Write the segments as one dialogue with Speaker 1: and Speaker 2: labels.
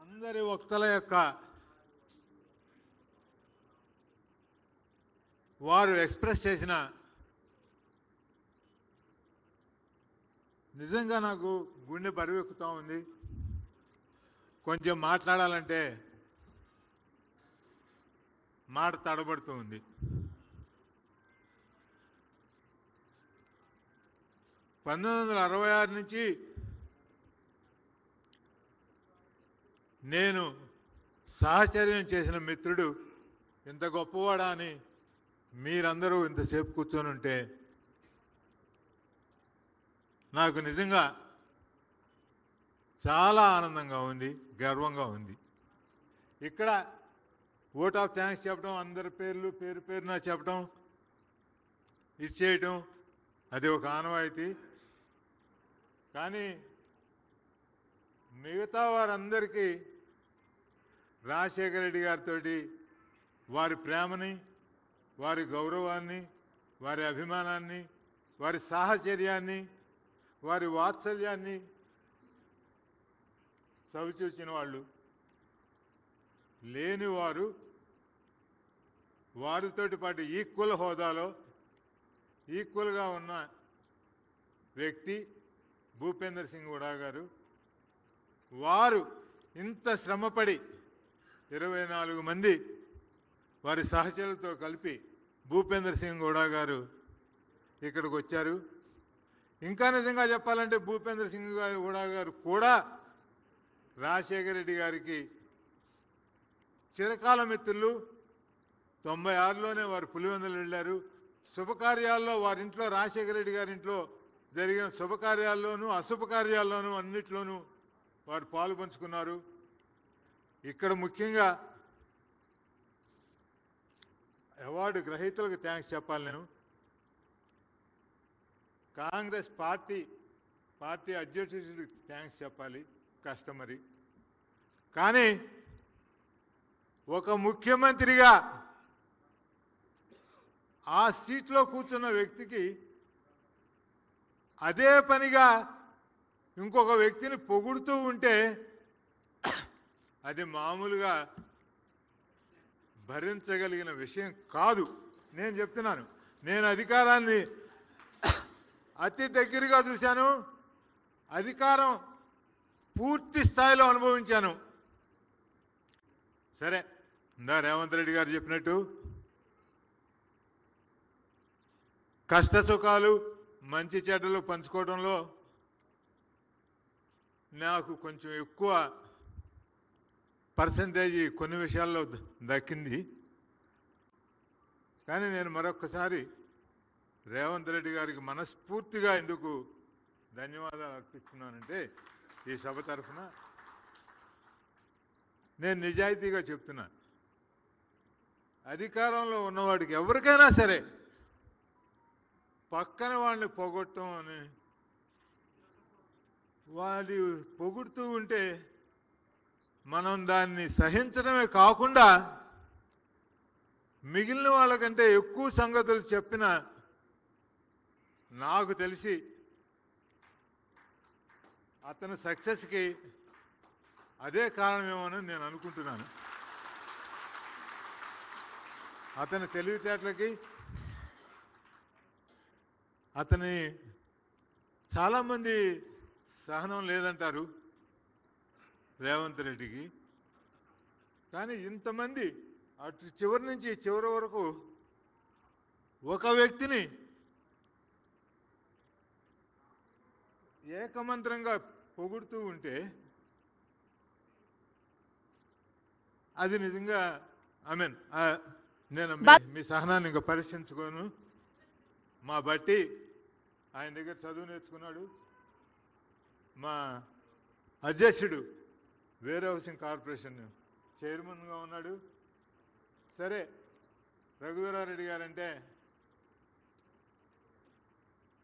Speaker 1: అందరి వక్తల యొక్క వారు ఎక్స్ప్రెస్ చేసిన నిజంగా నాకు గుండె బరువెక్కుతా ఉంది. కొంచెం మాట్లాడాలంటే మాట తడబడుతూ ఉంది. (1966) నుంచి నేను సహచర్యం చేసిన మిత్రుడు ఇంత గొప్పవాడా అని మీరందరూ ఇంతసేపు కూర్చొని ఉంటే నాకు నిజంగా చాలా ఆనందంగా ఉంది, గర్వంగా ఉంది. ఇక్కడ ఓట్ ఆఫ్ థ్యాంక్స్ చెప్పడం, అందరి పేర్లు పేరు పేరున చెప్పడం, ఇచ్చేయటం అది ఒక ఆనవాయితీ. కానీ మిగతా వారందరికీ రాజశేఖర రెడ్డి గారితో వారి ప్రేమని, వారి గౌరవాన్ని, వారి అభిమానాన్ని, వారి సాహచర్యాన్ని, వారి వాత్సల్యాన్ని చవిచూసిన వాళ్ళు లేని వారు వారితోటి పాటు ఈక్వల్ హోదాలో ఈక్వల్గా ఉన్న వ్యక్తి భూపేందర్ సింగ్ హుడా గారు. వారు ఇంత శ్రమపడి 24 మంది వారి సహచరులతో కలిపి భూపేందర్ సింగ్ హుడా గారు ఇక్కడికి వచ్చారు. ఇంకా నిజంగా చెప్పాలంటే భూపేందర్ సింగ్ హుడా గారు కూడా రాజశేఖర రెడ్డి గారికి చిరకాల మిత్రులు. 96లోనే వారు పులివెందులు వెళ్ళారు. శుభకార్యాల్లో వారింట్లో, రాజశేఖర రెడ్డి గారింట్లో జరిగిన శుభకార్యాల్లోనూ అశుభకార్యాల్లోనూ అన్నిట్లోనూ వారు పాలు పంచుకున్నారు. ఇక్కడ ముఖ్యంగా అవార్డు గ్రహీతలకు థ్యాంక్స్ చెప్పాలి. నేను కాంగ్రెస్ పార్టీ అధ్యక్షుడికి థ్యాంక్స్ చెప్పాలి, కస్టమరీ. కానీ ఒక ముఖ్యమంత్రిగా ఆ సీట్లో కూర్చున్న వ్యక్తికి అదే పనిగా ఇంకొక వ్యక్తిని పొగుడుతూ ఉంటే అది మామూలుగా భరించగలిగిన విషయం కాదు. నేను చెప్తున్నాను, నేను అధికారాన్ని అతి దగ్గరగా చూశాను, అధికారం పూర్తి స్థాయిలో అనుభవించాను. సరే, ఇందా రేవంత్ రెడ్డి గారు చెప్పినట్టు కష్ట సుఖాలు మంచి చెడ్డలు పంచుకోవడంలో నాకు కొంచెం ఎక్కువ పర్సంటేజ్ కొన్ని విషయాల్లో దక్కింది. కానీ నేను మరొక్కసారి రేవంత్ రెడ్డి గారికి మనస్ఫూర్తిగా ఎందుకు ధన్యవాదాలు అర్పిస్తున్నానంటే, ఈ సభ తరఫున నేను నిజాయితీగా చెప్తున్నా, అధికారంలో ఉన్నవాడికి ఎవరికైనా సరే పక్కన వాళ్ళని పొగొట్టడం అని, వాడి పొగుడుతూ ఉంటే మనం దాన్ని సహించడమే కాకుండా మిగిలిన వాళ్ళకంటే ఎక్కువ సంగతులు చెప్పిన నాకు తెలిసి అతని సక్సెస్కి అదే కారణమేమోనని నేను అనుకుంటున్నాను. అతని తెలివితేటలకి, అతని చాలామంది సహనం లేదంటారు రేవంత్ రెడ్డికి. కానీ ఇంతమంది అటు చివరి నుంచి చివరి వరకు ఒక వ్యక్తిని ఏకమంత్రంగా పొగుడుతూ ఉంటే అది నిజంగా నేను మీ సహనాన్ని ఇంకా పరీక్షించుకోను. మా బట్టి ఆయన దగ్గర చదువు నేర్చుకున్నాడు. మా అధ్యక్షుడు వేర్ హౌసింగ్ కార్పొరేషన్ చైర్మన్గా ఉన్నాడు. సరే, రఘువీరారెడ్డి గారంటే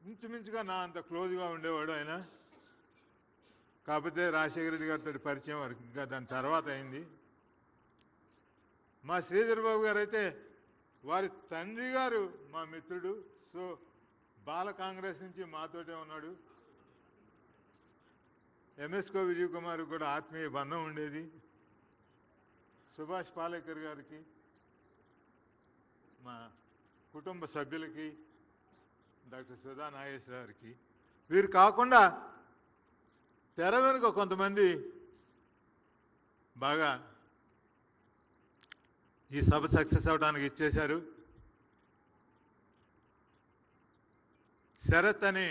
Speaker 1: ఇంచుమించుగా నా అంత క్లోజ్గా ఉండేవాడు ఆయన. కాకపోతే రాజశేఖర రెడ్డి గారితో పరిచయం వరకు ఇంకా దాని తర్వాత అయింది. మా శ్రీధర్ బాబు గారు అయితే వారి తండ్రి గారు మా మిత్రుడు. సో బాల కాంగ్రెస్ నుంచి మాతోటే ఉన్నాడు. ఎంఎస్కో విజయ్ కుమార్ కూడా ఆత్మీయ బంధం ఉండేది. సుభాష్ పాలేకర్ గారికి, మా కుటుంబ సభ్యులకి, డాక్టర్ సుధా నాగేశ్వర గారికి, వీరు కాకుండా తెర వెనుక కొంతమంది బాగా ఈ సభ సక్సెస్ అవడానికి ఇచ్చేశారు. శరత్ అని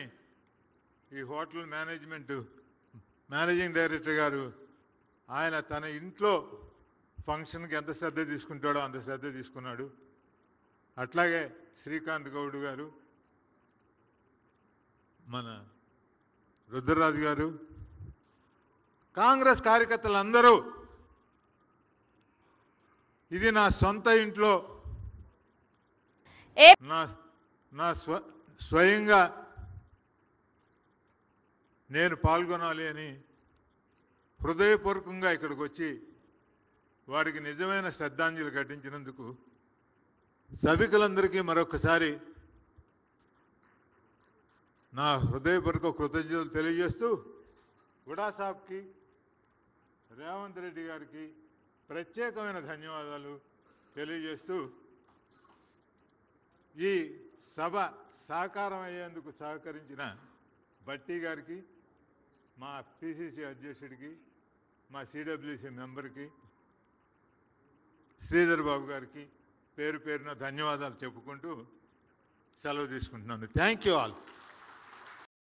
Speaker 1: ఈ హోటల్ మేనేజింగ్ డైరెక్టర్ గారు, ఆయన తన ఇంట్లో ఫంక్షన్కి ఎంత శ్రద్ధ తీసుకుంటాడో అంత శ్రద్ధ తీసుకున్నాడు. అట్లాగే శ్రీకాంత్ గౌడ్ గారు, మన రుద్రరాజు గారు, కాంగ్రెస్ కార్యకర్తలందరూ ఇది నా సొంత ఇంట్లో నా స్వయంగా నేను పాల్గొనాలి అని హృదయపూర్వకంగా ఇక్కడికి వచ్చి వారికి నిజమైన శ్రద్ధాంజలి ఘటించినందుకు సభికులందరికీ మరొకసారి నా హృదయపూర్వక కృతజ్ఞతలు తెలియజేస్తూ గుడా సాబ్కి, రేవంత్ రెడ్డి గారికి ప్రత్యేకమైన ధన్యవాదాలు తెలియజేస్తూ ఈ సభ సాకారం అయ్యేందుకు సహకరించిన బట్టి గారికి, మా పిసిసి అధ్యక్షుడికి, మా సిడబ్ల్యూసి మెంబర్కి, శ్రీధర్ బాబు గారికి పేరు పేరున ధన్యవాదాలు చెప్పుకుంటూ సెలవు తీసుకుంటున్నాను. Thank you all.